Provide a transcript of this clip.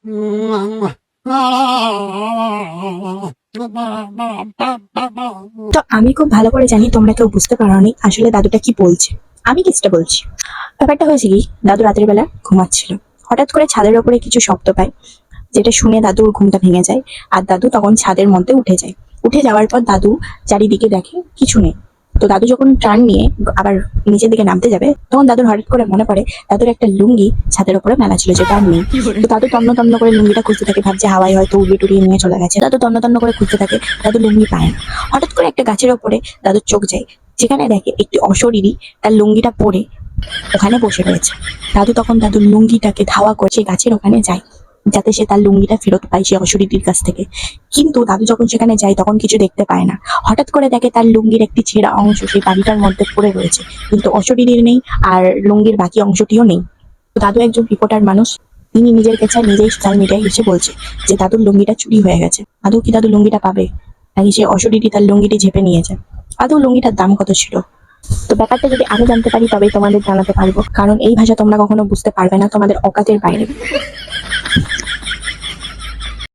তো আমি খুব ভালো করে জানি তোমরা কেউ বুঝতে পারোনি আসলে দাদুটা কি বলছে। আমি কিছুটা বলছি। ব্যাপারটা হয়েছে কি, দাদু রাতের বেলা ঘুমাচ্ছিল। হঠাৎ করে ছাদের ওপরে কিছু শব্দ পায়, যেটা শুনে দাদুর ঘুমটা ভেঙে যায়। আর দাদু তখন ছাদের মধ্যে উঠে যায়। উঠে যাওয়ার পর দাদু চারিদিকে দেখে কিছু নেই। তো দাদু যখন টার্ন নিয়ে আবার নিচের দিকে নামতে যাবে, তখন দাদুর হঠাৎ করে মনে পড়ে দাদুর একটা লুঙ্গি ছাদের উপরে মেলা ছিল, যেটা আর নেই। তো দাদু তন্ন তন্ন করে লুঙ্গিটা খুঁজতে থাকে, ভাবছে হাওয়ায় হয়তো উড়িয়ে টুড়িয়ে নিয়ে চলে গেছে। দাদু তন্ন তন্ন করে খুঁজতে থাকে, দাদু লুঙ্গি পায় না। হঠাৎ করে একটা গাছের ওপরে দাদুর চোখ যায়, যেখানে দেখে একটি অশরীরী তার লুঙ্গিটা পরে ওখানে বসে রয়েছে। দাদু তখন দাদুর লুঙ্গিটাকে ধাওয়া করে সেই গাছের ওখানে যায়, যাতে সে তার লুঙ্গিটা ফেরত পায় সে অশরীরীর কাছ থেকে। কিন্তু দাদু যখন সেখানে যায় তখন কিছু দেখতে পায় না। হঠাৎ করে দেখে তার লুঙ্গির একটি ছেঁড়া অংশ সেই বাড়িটার মধ্যে পড়ে রয়েছে, কিন্তু অশরীরীর নেই, আর লুঙ্গির বাকি অংশটিও নেই। তো দাদু একজন রিপোর্টার মানুষ, তিনি নিজের কাছে নিজেই সোশ্যাল মিডিয়ায় এসে বলছে যে দাদুর লুঙ্গিটা চুরি হয়ে গেছে। আদৌ কি দাদু লুঙ্গিটা পাবে, নাকি সে অশরীরী তার লুঙ্গিটি ঝেপে নিয়ে যায়? আদৌ লুঙ্গিটার দাম কত ছিল? তো ব্যাপারটা যদি আমি জানতে পারি তবেই তোমাদের জানাতে পারবো, কারণ এই ভাষা তোমরা কখনো বুঝতে পারবে না, তোমাদের অকাতের বাইরে।